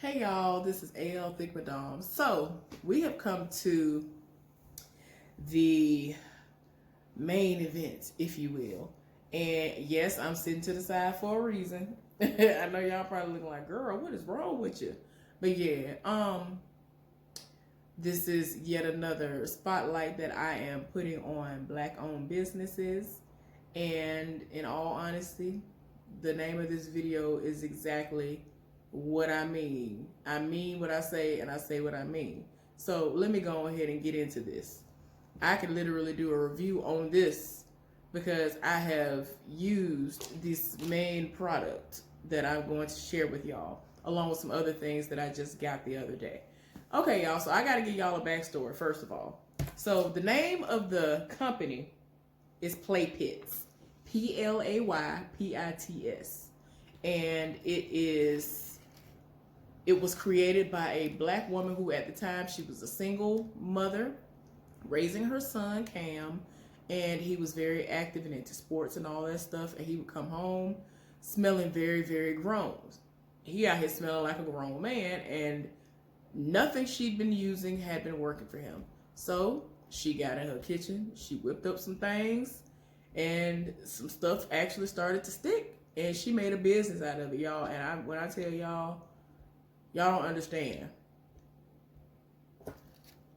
Hey y'all, this is AL Thick Madame. So we have come to the main event, if you will. And yes, I'm sitting to the side for a reason. I know y'all probably looking like, girl, what is wrong with you? But yeah, this is yet another spotlight that I am putting on black-owned businesses. And in all honesty, the name of this video is exactly what I mean. I mean what I say, and I say what I mean. So let me go ahead and get into this. I can literally do a review on this because I have used this main product that I'm going to share with y'all, along with some other things that I just got the other day. Okay, y'all, so I got to give y'all a backstory, first of all. So the name of the company is PlayPits. PlayPits. And it was created by a black woman who at the time she was a single mother raising her son Cam, and he was very active and into sports and all that stuff, and he would come home smelling very, very grown. He out here smelling like a grown man, and nothing she'd been using had been working for him. So she got in her kitchen, she whipped up some things, and some stuff actually started to stick, and she made a business out of it, y'all. And when I tell y'all don't understand.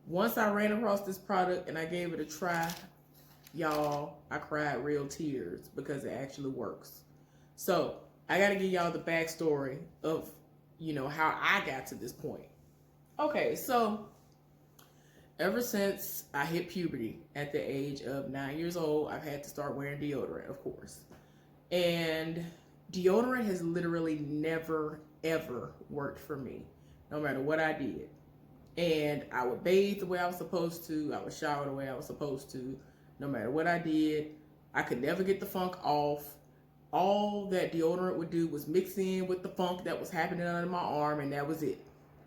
Once I ran across this product and I gave it a try, y'all, I cried real tears because it actually works. So I got to give y'all the backstory of, how I got to this point. Okay, so ever since I hit puberty at the age of 9 years old, I've had to start wearing deodorant, of course. And deodorant has literally never, ever worked for me, no matter what I did. And I would bathe the way I was supposed to. I would shower the way I was supposed to. No matter what I did, I could never get the funk off. All that deodorant would do was mix in with the funk that was happening under my arm, and that was it.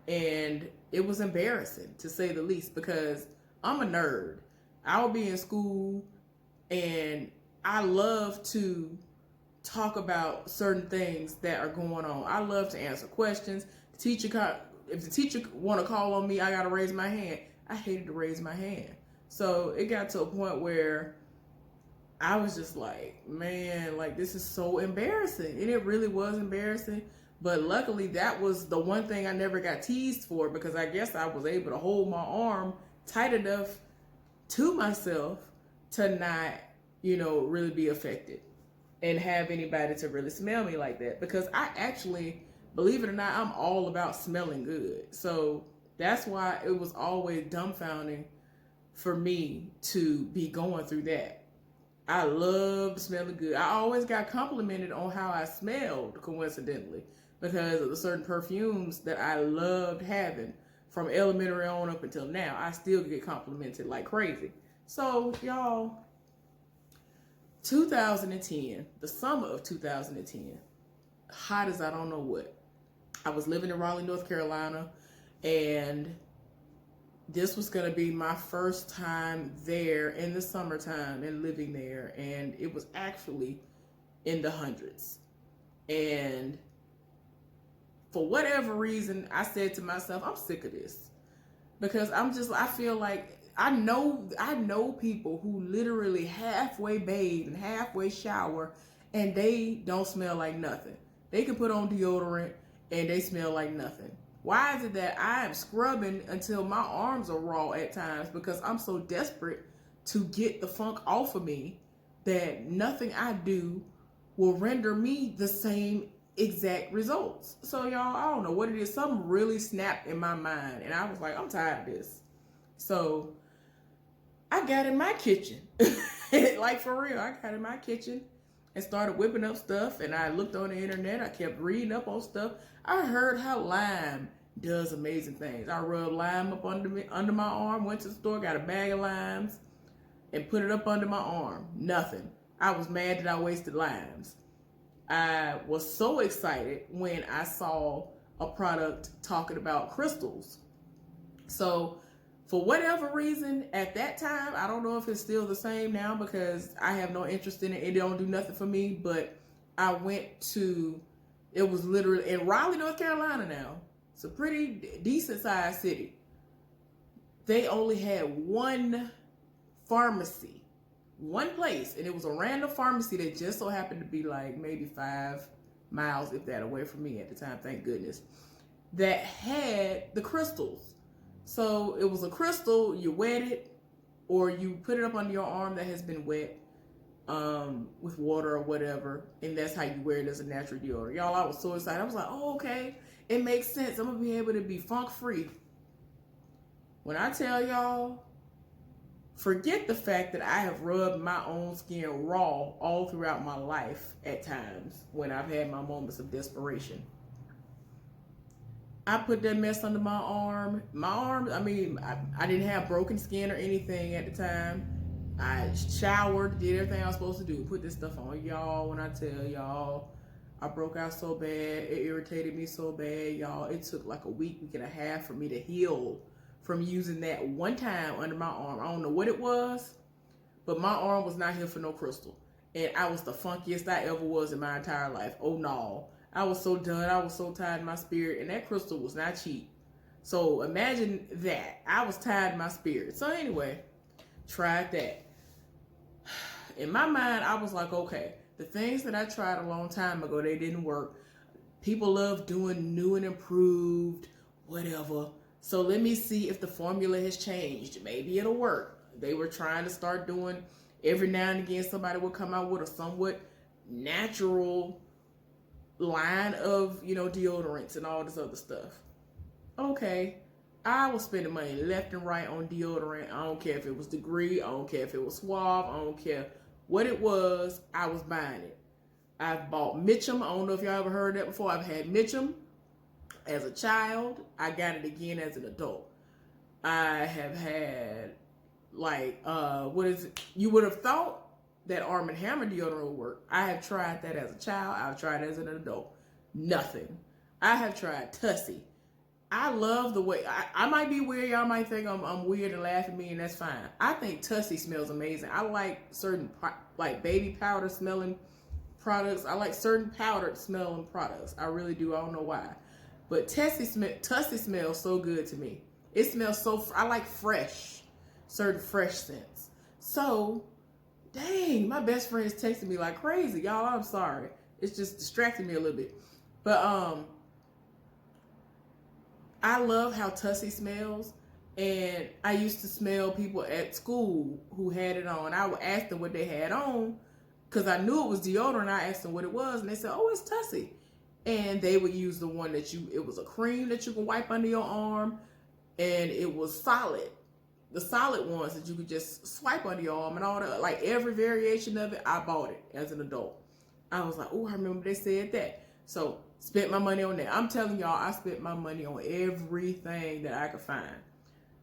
And it was embarrassing, to say the least, because I'm a nerd. I would be in school, and I love to talk about certain things that are going on. I love to answer questions. If the teacher want to call on me, I got to raise my hand. I hated to raise my hand. So it got to a point where I was just like, man, like this is so embarrassing. And it really was embarrassing. But luckily that was the one thing I never got teased for, because I guess I was able to hold my arm tight enough to myself to not, really be affected and have anybody to really smell me like that. Because I actually, believe it or not, I'm all about smelling good. So that's why it was always dumbfounding for me to be going through that. I loved smelling good. I always got complimented on how I smelled, coincidentally, because of the certain perfumes that I loved having from elementary on up until now. I still get complimented like crazy. So, y'all, 2010, the summer of 2010, hot as I don't know what. I was living in Raleigh, North Carolina, and this was going to be my first time there in the summertime and living there, and it was actually in the hundreds. And for whatever reason, I said to myself, I'm sick of this, because I feel like I know people who literally halfway bathe and halfway shower, and they don't smell like nothing. They can put on deodorant and they smell like nothing. Why is it that I am scrubbing until my arms are raw at times because I'm so desperate to get the funk off of me that nothing I do will render me the same exact results? So y'all, I don't know what it is. Something really snapped in my mind, and I was like, I'm tired of this. So I got in my kitchen, like for real, I got in my kitchen and started whipping up stuff, and I looked on the internet. I kept reading up on stuff. I heard how lime does amazing things. I rubbed lime up under my arm, went to the store, got a bag of limes, and put it up under my arm. Nothing. I was mad that I wasted limes. I was so excited when I saw a product talking about crystals. So for whatever reason, at that time, I don't know if it's still the same now because I have no interest in it. It don't do nothing for me, but I went to, it was literally in Raleigh, North Carolina now. It's a pretty decent sized city. They only had one pharmacy, one place, and it was a random pharmacy that just so happened to be like maybe 5 miles, if that, away from me at the time, thank goodness, that had the crystals. So it was a crystal, you wet it, or you put it up under your arm that has been wet with water or whatever, and that's how you wear it as a natural deodorant. Y'all, I was so excited. I was like, oh, okay, it makes sense. I'm gonna be able to be funk free. When I tell y'all, forget the fact that I have rubbed my own skin raw all throughout my life at times when I've had my moments of desperation. I put that mess under my arm. My arm, I mean, I didn't have broken skin or anything at the time. I showered, did everything I was supposed to do. Put this stuff on. Y'all, when I tell y'all, I broke out so bad. It irritated me so bad, y'all. It took like a week and a half for me to heal from using that one time under my arm. I don't know what it was, but my arm was not here for no crystal. And I was the funkiest I ever was in my entire life. Oh no. I was so done. I was so tired in my spirit. And that crystal was not cheap. So imagine that. I was tired in my spirit. So anyway, tried that. In my mind, I was like, okay, the things that I tried a long time ago, they didn't work. People love doing new and improved, whatever. So let me see if the formula has changed. Maybe it'll work. They were trying to start doing, every now and again, somebody would come out with a somewhat natural line of, deodorants and all this other stuff. Okay, I was spending money left and right on deodorant. I don't care if it was Degree. I don't care if it was Suave. I don't care what it was. I was buying it. I've bought Mitchum. I don't know if y'all ever heard that before. I've had Mitchum as a child. I got it again as an adult. I have had, what is it? You would have thought that Arm & Hammer deodorant would work. I have tried that as a child. I've tried it as an adult. Nothing. I have tried Tussie. I love the way, I might be weird. Y'all might think I'm weird and laugh at me, and that's fine. I think Tussie smells amazing. I like certain, like baby powder smelling products. I like certain powdered smelling products. I really do. I don't know why. But Tussie smells so good to me. It smells so, I like fresh, certain fresh scents. So, dang, my best friend's texting me like crazy. Y'all, I'm sorry. It's just distracting me a little bit. But I love how Tussie smells. And I used to smell people at school who had it on. I would ask them what they had on because I knew it was deodorant. I asked them what it was, and they said, oh, it's Tussie. And they would use the one it was a cream that you can wipe under your arm, and it was solid. The solid ones that you could just swipe under your arm and all that. Like every variation of it, I bought it as an adult. I was like, oh, I remember they said that. So spent my money on that. I'm telling y'all, I spent my money on everything that I could find.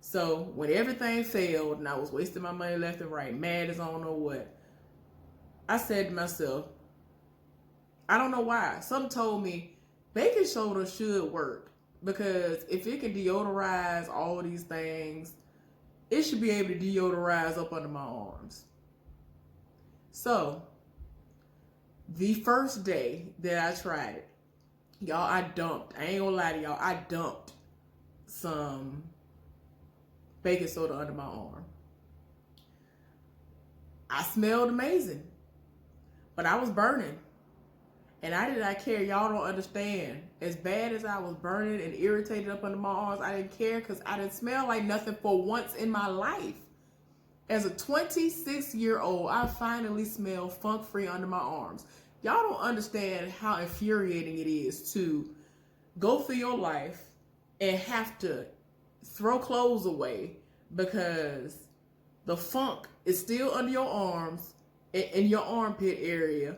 So when everything failed and I was wasting my money left and right, mad as I don't know what, I said to myself, I don't know why. Something told me baking soda should work because if it can deodorize all these things, it should be able to deodorize up under my arms. So the first day that I tried it, y'all, I ain't gonna lie to y'all, I dumped some baking soda under my arm. I smelled amazing, but I was burning. And I did not care. Y'all don't understand. As bad as I was burning and irritated up under my arms, I didn't care because I didn't smell like nothing for once in my life. As a 26-year-old, I finally smelled funk-free under my arms. Y'all don't understand how infuriating it is to go through your life and have to throw clothes away because the funk is still under your arms, in your armpit area,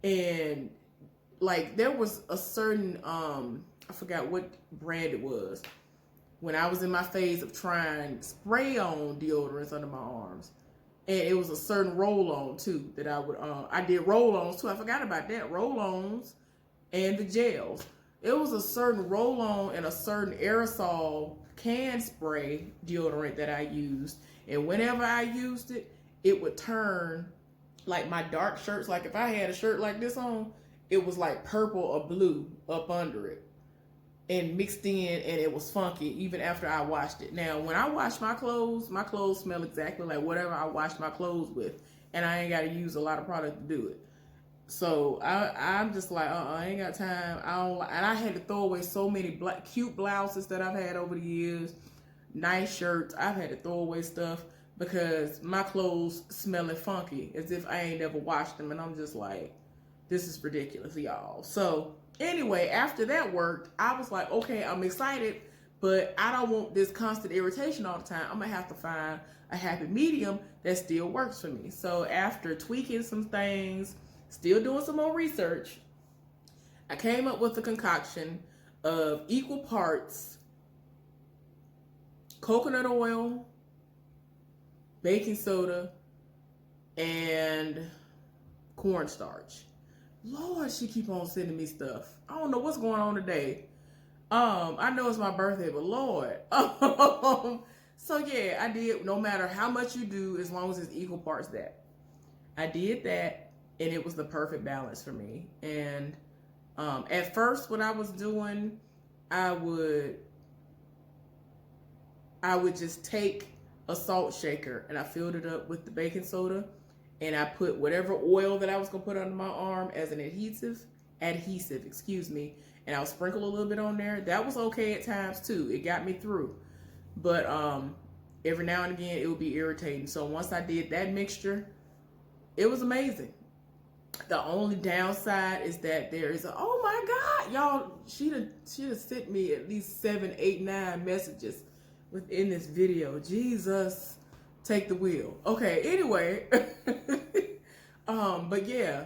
and like there was a certain I forgot what brand it was when I was in my phase of trying spray-on deodorants under my arms, and it was a certain roll-on too that I did roll-ons too. I forgot about that, roll-ons and the gels. It was a certain roll-on and a certain aerosol can spray deodorant that I used, and whenever I used it, it would turn like my dark shirts. Like if I had a shirt like this on, it was like purple or blue up under it. and mixed in, and it was funky even after I washed it. Now, when I wash my clothes smell exactly like whatever I washed my clothes with, and I ain't got to use a lot of product to do it. So I'm just like, I ain't got time. And I had to throw away so many cute blouses that I've had over the years, nice shirts. I've had to throw away stuff because my clothes smelling funky as if I ain't never washed them, and I'm just like, this is ridiculous, y'all. So anyway, after that worked, I was like, okay, I'm excited, but I don't want this constant irritation all the time. I'm gonna have to find a happy medium that still works for me. So after tweaking some things, still doing some more research, I came up with a concoction of equal parts coconut oil, baking soda, and cornstarch. Lord, she keep on sending me stuff. I don't know what's going on today. I know it's my birthday, but Lord. So yeah, I did, no matter how much you do, as long as it's equal parts that. I did that, and it was the perfect balance for me. And at first, what I was doing, I would just take a salt shaker and I filled it up with the baking soda, and I put whatever oil that I was gonna put under my arm as an adhesive, excuse me, and I'll sprinkle a little bit on there. That was okay at times too. It got me through. But every now and again it would be irritating. So once I did that mixture, it was amazing. The only downside is that there is oh my God, y'all, she'd have sent me at least 7, 8, 9 messages within this video. Jesus, take the wheel. Okay, anyway. But yeah,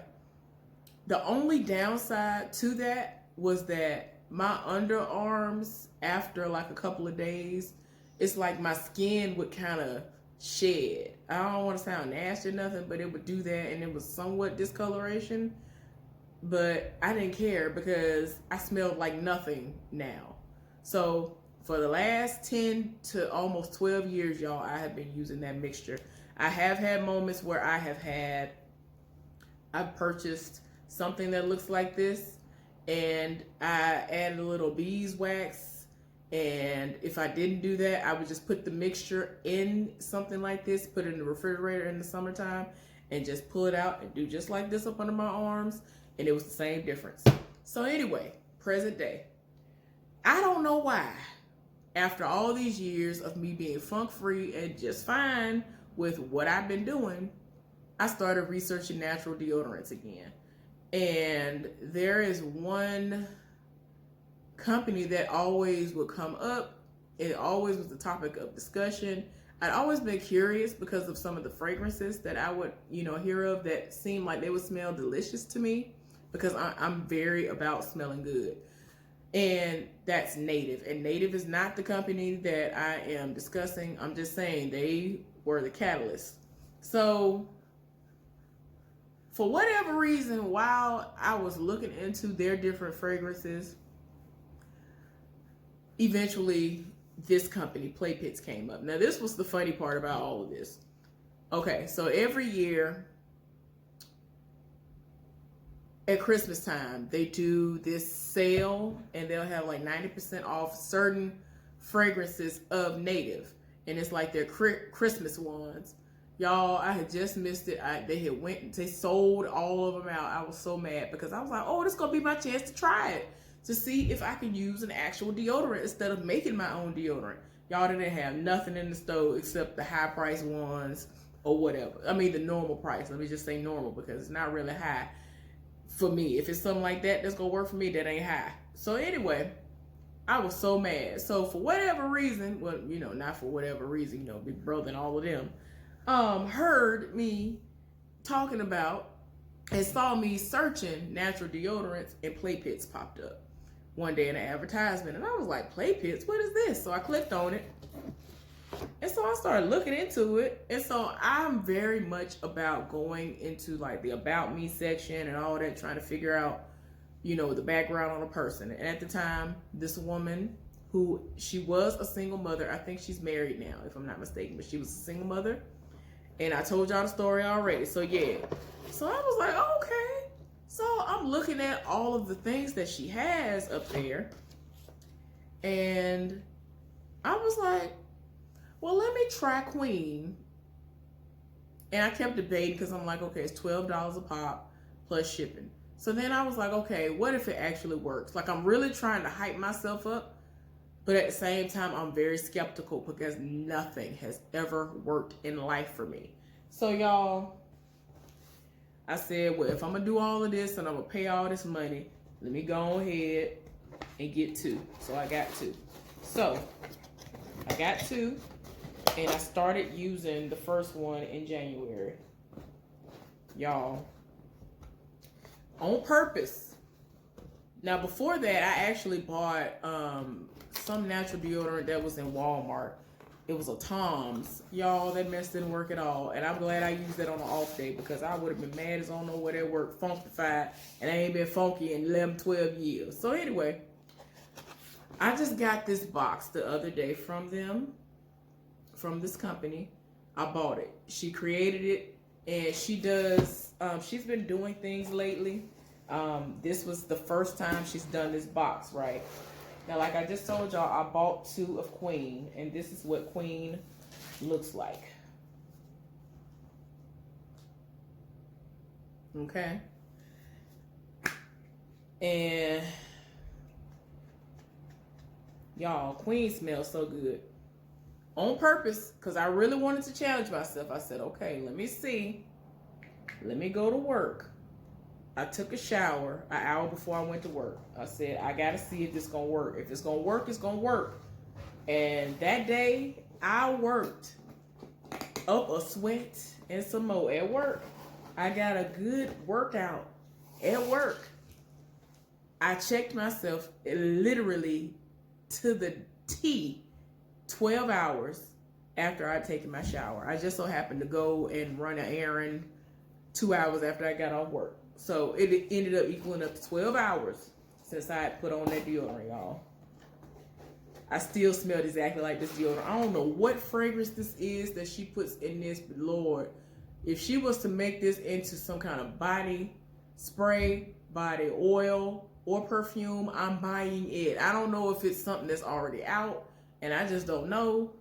the only downside to that was that my underarms, after like a couple of days, it's like my skin would kind of shed. I don't want to sound nasty or nothing, but it would do that, and it was somewhat discoloration. But I didn't care because I smelled like nothing now. So for the last 10 to almost 12 years, y'all, I have been using that mixture. I have had moments where I've purchased something that looks like this, and I added a little beeswax, and if I didn't do that, I would just put the mixture in something like this, put it in the refrigerator in the summertime, and just pull it out and do just like this up under my arms, and it was the same difference. So anyway, present day. I don't know why, after all these years of me being funk-free and just fine with what I've been doing, I started researching natural deodorants again. And there is one company that always would come up. It always was the topic of discussion. I'd always been curious because of some of the fragrances that I would, hear of that seemed like they would smell delicious to me, because I'm very about smelling good. And that's Native. And Native is not the company that I am discussing. I'm just saying they were the catalyst. So for whatever reason, while I was looking into their different fragrances, eventually this company, PlayPits, came up. Now, this was the funny part about all of this. Okay, so every year at Christmas time, they do this sale, and they'll have like 90% off certain fragrances of Native. And it's like their Christmas ones. Y'all, I had just missed it. They sold all of them out. I was so mad because I was like, oh, this is going to be my chance to try it, to see if I can use an actual deodorant instead of making my own deodorant. Y'all didn't have nothing in the store except the high price ones or whatever. I mean, the normal price. Let me just say normal because it's not really high for me. If it's something like that that's going to work for me, that ain't high. So anyway, I was so mad. So for whatever reason, well, not for whatever reason, Big Brother and all of them, heard me talking about and saw me searching natural deodorants, and PlayPits popped up one day in an advertisement, and I was like, PlayPits, what is this? So I clicked on it, and so I started looking into it. And so I'm very much about going into like the about me section and all that, trying to figure out, the background on a person. And at the time, this woman, she was a single mother, I think she's married now, if I'm not mistaken, but she was a single mother. And I told y'all the story already. So yeah. So I was like, okay. So I'm looking at all of the things that she has up there. And I was like, well, let me try Queen. And I kept debating because I'm like, okay, it's $12 a pop plus shipping. So then I was like, okay, what if it actually works? Like, I'm really trying to hype myself up, but at the same time, I'm very skeptical because nothing has ever worked in life for me. So y'all, I said, well, if I'm gonna do all of this and I'm gonna pay all this money, let me go ahead and get two. So I got two. So I got two, and I started using the first one in January. Y'all, on purpose. Now before that, I actually bought some natural deodorant that was in Walmart. It was a Tom's. Y'all, that mess didn't work at all. And I'm glad I used that on an off day because I would have been mad as I don't know where that worked, funkified, and I ain't been funky in 11, 12 years. So anyway, I just got this box the other day from them, from this company. I bought it. She created it, and she does, she's been doing things lately. This was the first time she's done this box, right? Now, like I just told y'all, I bought two of Queen, and this is what Queen looks like. Okay. And y'all, Queen smells so good. On purpose, because I really wanted to challenge myself. I said, okay, let me see. Let me go to work. I took a shower an hour before I went to work. I said, I got to see if this going to work. If it's going to work, it's going to work. And that day, I worked up a sweat and some more at work. I got a good workout at work. I checked myself literally to the T 12 hours after I'd taken my shower. I just so happened to go and run an errand 2 hours after I got off work. So it ended up equaling up to 12 hours since I had put on that deodorant, y'all. I still smelled exactly like this deodorant. I don't know what fragrance this is that she puts in this, but Lord, if she was to make this into some kind of body spray, body oil, or perfume, I'm buying it. I don't know if it's something that's already out, and I just don't know.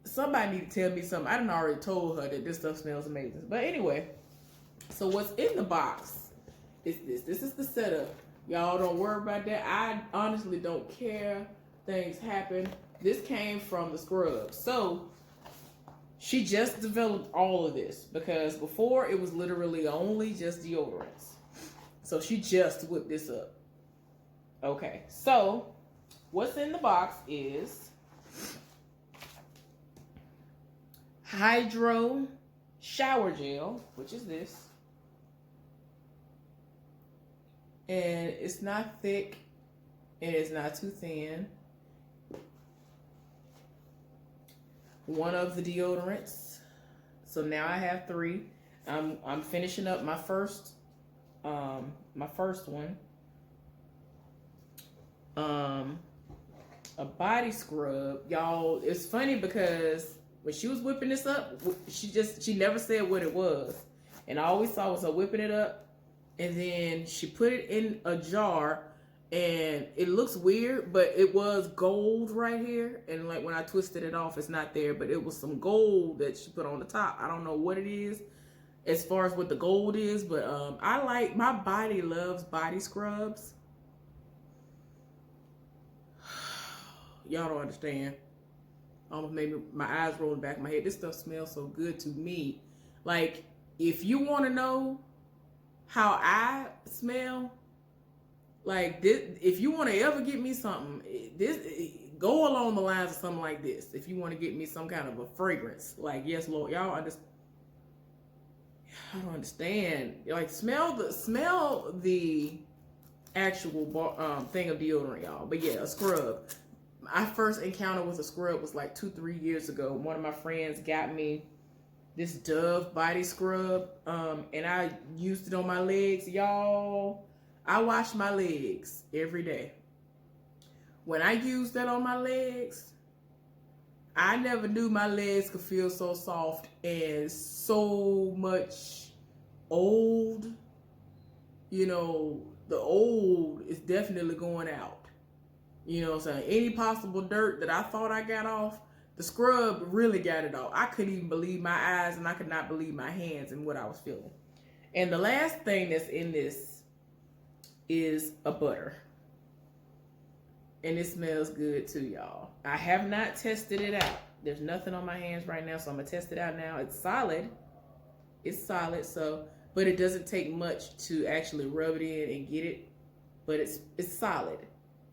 Somebody need to tell me something. I done already told her that this stuff smells amazing. But anyway, so what's in the box is this. This is the setup. Y'all don't worry about that. I honestly don't care. Things happen. This came from the scrub. So she just developed all of this because before it was literally only just deodorants. So she just whipped this up. Okay, so what's in the box is hydro shower gel, which is this. And it's not thick and it's not too thin. One of the deodorants. So now I have three. I'm finishing up my first one. A body scrub. Y'all, it's funny because when she was whipping this up, she never said what it was. And I always saw was her whipping it up. And then she put it in a jar, and it looks weird, but it was gold right here. And like when I twisted it off, it's not there, but it was some gold that she put on the top. I don't know what it is as far as what the gold is, but my body loves body scrubs. Y'all don't understand. Almost made my eyes roll in the back of my head. This stuff smells so good to me. Like, if you want to know how I smell, like this, if you want to ever get me something, go along the lines of something like this. If you want to get me some kind of a fragrance, like, yes, Lord, y'all understand. I don't understand. Like, smell the actual thing of deodorant, y'all. But yeah, a scrub. My first encounter with a scrub was like 2-3 years ago. One of my friends got me this Dove body scrub, and I used it on my legs, y'all. I wash my legs every day. When I used that on my legs, I never knew my legs could feel so soft and so much old. You know, the old is definitely going out. You know what I'm saying? Any possible dirt that I thought I got off, the scrub really got it off. I couldn't even believe my eyes, and I could not believe my hands and what I was feeling. And the last thing that's in this is a butter. And it smells good too, y'all. I have not tested it out. There's nothing on my hands right now, so I'm gonna test it out now. It's solid. It's solid, so, but it doesn't take much to actually rub it in and get it. But it's solid.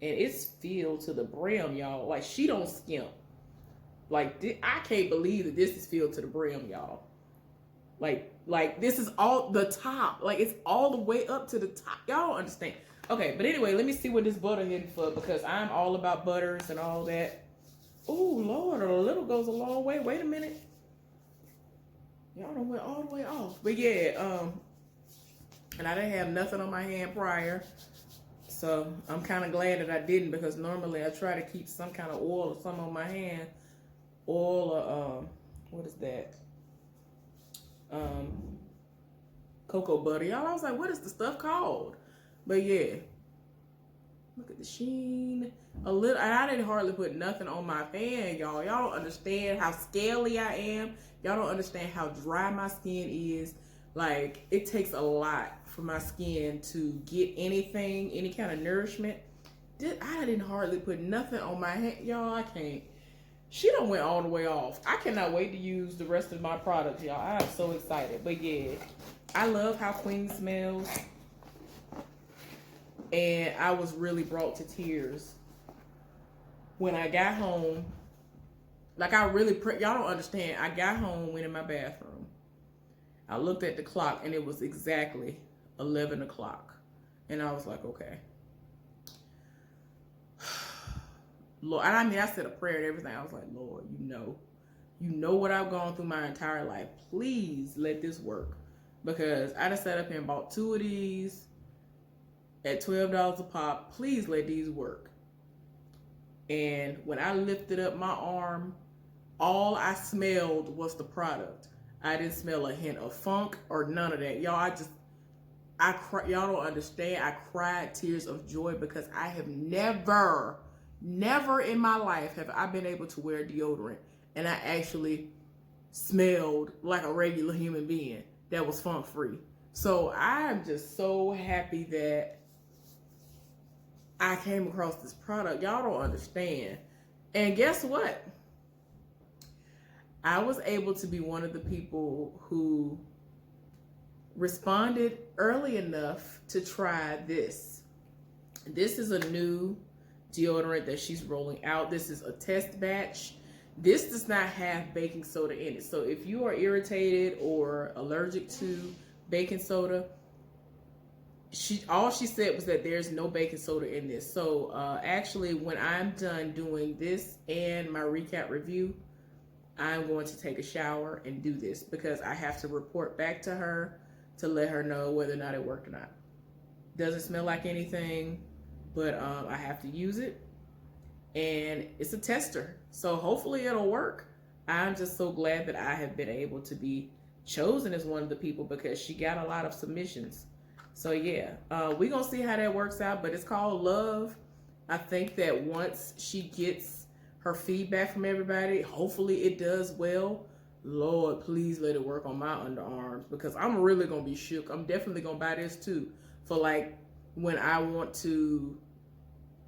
And it's filled to the brim, y'all. Like, she don't skimp. Like, I can't believe that this is filled to the brim, y'all. Like this is all the top. Like, it's all the way up to the top. Y'all don't understand. Okay, but anyway, let me see what this butter hitting for, because I'm all about butters and all that. Oh, Lord, a little goes a long way. Wait a minute. Y'all done went all the way off. But yeah, and I didn't have nothing on my hand prior. So I'm kind of glad that I didn't, because normally I try to keep some kind of oil or something on my hand. Oil or, what is that? Cocoa butter. Y'all, I was like, what is the stuff called? But yeah, look at the sheen. A little, and I didn't hardly put nothing on my fan, y'all. Y'all don't understand how scaly I am. Y'all don't understand how dry my skin is. Like, it takes a lot for my skin to get anything, any kind of nourishment. I didn't hardly put nothing on my hand. Y'all, I can't. She done went all the way off. I cannot wait to use the rest of my products, y'all. I am so excited. But yeah, I love how Queen smells. And I was really brought to tears when I got home. Like, I really, y'all don't understand. I got home, went in my bathroom. I looked at the clock, and it was exactly 11 o'clock. And I was like, okay. Lord, and I mean, I said a prayer and everything. I was like, Lord, you know what I've gone through my entire life. Please let this work. Because I just sat up here and bought 2 of these at $12 a pop. Please let these work. And when I lifted up my arm, all I smelled was the product. I didn't smell a hint of funk or none of that. Y'all, y'all don't understand. I cried tears of joy, because I have never in my life have I been able to wear deodorant and I actually smelled like a regular human being that was funk free. So I'm just so happy that I came across this product. Y'all don't understand. And guess what? I was able to be one of the people who responded early enough to try this. This is a new deodorant that she's rolling out. This is a test batch. This does not have baking soda in it. So if you are irritated or allergic to baking soda, all she said was that there's no baking soda in this. So actually, when I'm done doing this and my recap review, I'm going to take a shower and do this, because I have to report back to her to let her know whether or not it worked or not. Doesn't smell like anything, but I have to use it, and it's a tester, so hopefully it'll work. I'm just so glad that I have been able to be chosen as one of the people, because she got a lot of submissions. So yeah, we're gonna see how that works out, but it's called Love. I think that once she gets her feedback from everybody, hopefully it does well. Lord, please let it work on my underarms, because I'm really gonna be shook. I'm definitely gonna buy this too, for like when I want to,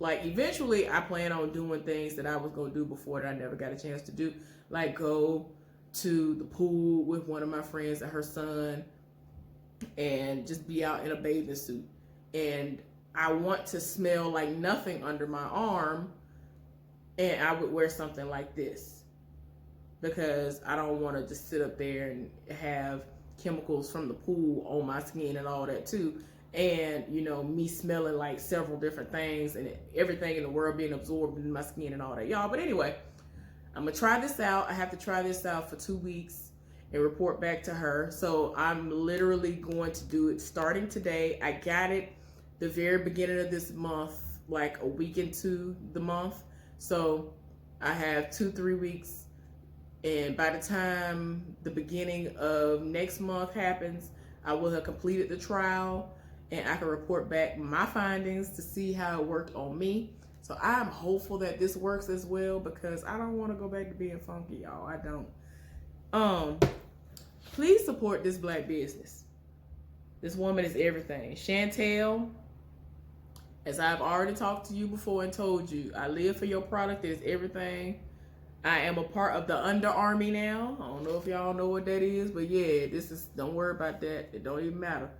like, eventually I plan on doing things that I was gonna do before that I never got a chance to do, like go to the pool with one of my friends and her son and just be out in a bathing suit. And I want to smell like nothing under my arm, and I would wear something like this, because I don't want to just sit up there and have chemicals from the pool on my skin and all that too. And, you know, me smelling like several different things and everything in the world being absorbed in my skin and all that, y'all. But anyway, I'm going to try this out. I have to try this out for 2 weeks and report back to her. So I'm literally going to do it starting today. I got it the very beginning of this month, like a week into the month. So I have 2-3 weeks. And by the time the beginning of next month happens, I will have completed the trial, and I can report back my findings to see how it worked on me. So I'm hopeful that this works as well, because I don't want to go back to being funky, y'all. I don't. Please support this black business. This woman is everything. Chantel, as I've already talked to you before and told you, I live for your product. It is everything. I am a part of the Under Army now. I don't know if y'all know what that is, but yeah, this is, don't worry about that. It don't even matter.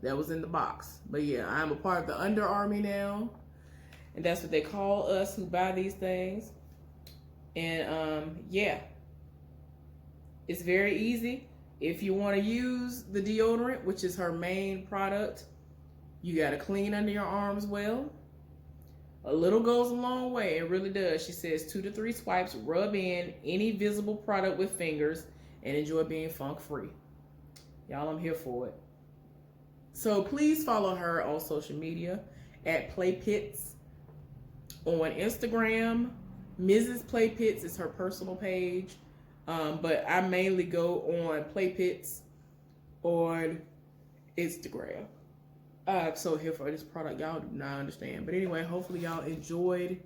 That was in the box. But yeah, I'm a part of the Under Army now. And that's what they call us who buy these things. And yeah, it's very easy. If you want to use the deodorant, which is her main product, you got to clean under your arms well. A little goes a long way. It really does. She says 2 to 3 swipes, rub in any visible product with fingers, and enjoy being funk free. Y'all, I'm here for it. So please follow her on social media at PlayPits on Instagram. Mrs. PlayPits is her personal page. But I mainly go on PlayPits on Instagram. I'm so here for this product. Y'all do not understand. But anyway, hopefully y'all enjoyed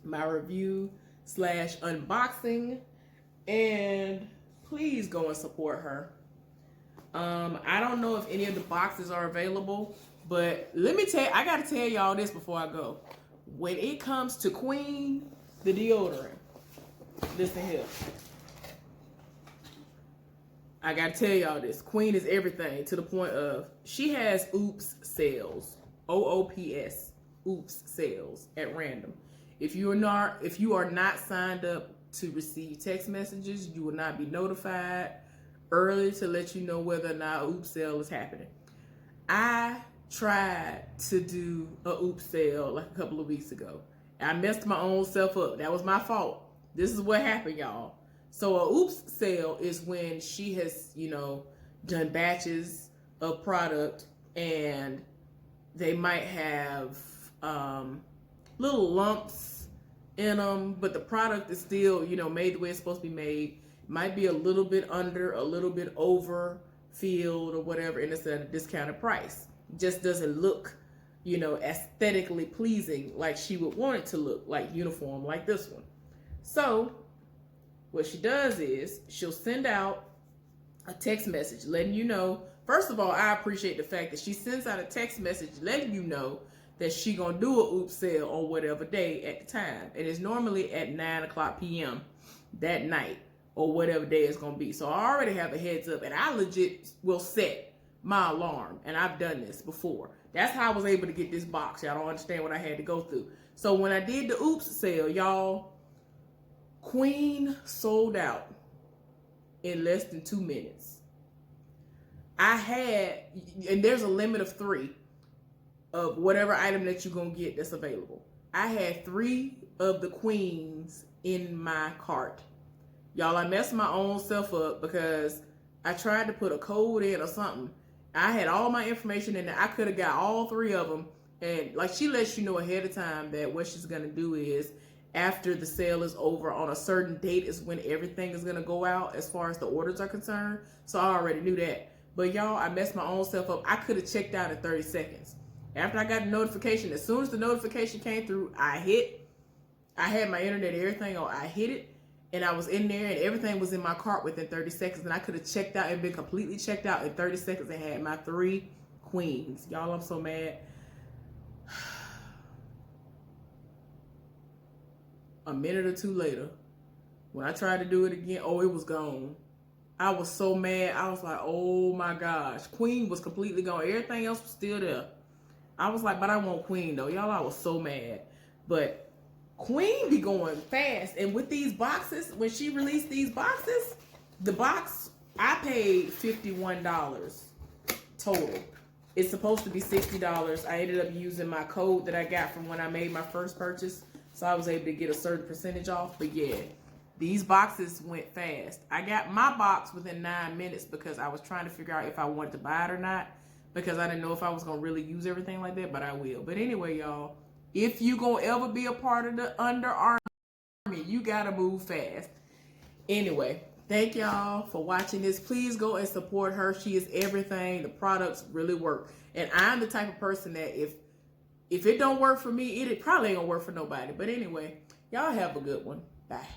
my review / unboxing. And please go and support her. I don't know if any of the boxes are available, but let me tell you, I gotta tell y'all this before I go. When it comes to Queen, the deodorant, listen here. I gotta tell y'all this. Queen is everything, to the point of she has oops sales. OOPS. Oops sales at random. If you are not signed up to receive text messages, you will not be notified early to let you know whether or not oops sale is happening. I tried to do a oops sale like a couple of weeks ago. I messed my own self up. That was my fault. This is what happened, y'all. So a oops sale is when she has, done batches of product, and they might have little lumps in them, but the product is still, made the way it's supposed to be made. Might be a little bit under, a little bit over filled or whatever, and it's at a discounted price. Just doesn't look, aesthetically pleasing like she would want it to look, like uniform, like this one. So what she does is she'll send out a text message letting you know. First of all, I appreciate the fact that she sends out a text message letting you know that she gonna do a oops sale on whatever day at the time. And it's normally at 9:00 p.m. that night or whatever day it's gonna be. So I already have a heads up, and I legit will set my alarm, and I've done this before. That's how I was able to get this box. Y'all don't understand what I had to go through. So when I did the oops sale, y'all, Queen sold out in less than 2 minutes. And there's a limit of 3 of whatever item that you're going to get that's available. I had 3 of the Queens in my cart. Y'all, I messed my own self up because I tried to put a code in or something. I had all my information in there. I could have got all 3 of them. And like, she lets you know ahead of time that what she's going to do is, after the sale is over on a certain date is when everything is going to go out as far as the orders are concerned. So I already knew that. But y'all, I messed my own self up. I could have checked out in 30 seconds. After I got the notification, as soon as the notification came through, I had my internet and everything on. I hit it, and I was in there, and everything was in my cart within 30 seconds. And I could have checked out and been completely checked out in 30 seconds and had my 3 Queens. Y'all, I'm so mad. A minute or 2 later, when I tried to do it again, it was gone. I was so mad. I was like, oh my gosh. Queen was completely gone. Everything else was still there. I was like, but I want Queen though. Y'all, I was so mad. But Queen be going fast. And with these boxes, when she released these boxes, the box, I paid $51 total. It's supposed to be $60. I ended up using my code that I got from when I made my first purchase. So I was able to get a certain percentage off. But yeah, these boxes went fast. I got my box within 9 minutes because I was trying to figure out if I wanted to buy it or not, because I didn't know if I was going to really use everything like that, but I will. But anyway, y'all, if you going to ever be a part of the Under Army, you got to move fast. Anyway, thank y'all for watching this. Please go and support her. She is everything. The products really work. And I'm the type of person that if it don't work for me, it probably ain't gonna work for nobody. But anyway, y'all have a good one. Bye.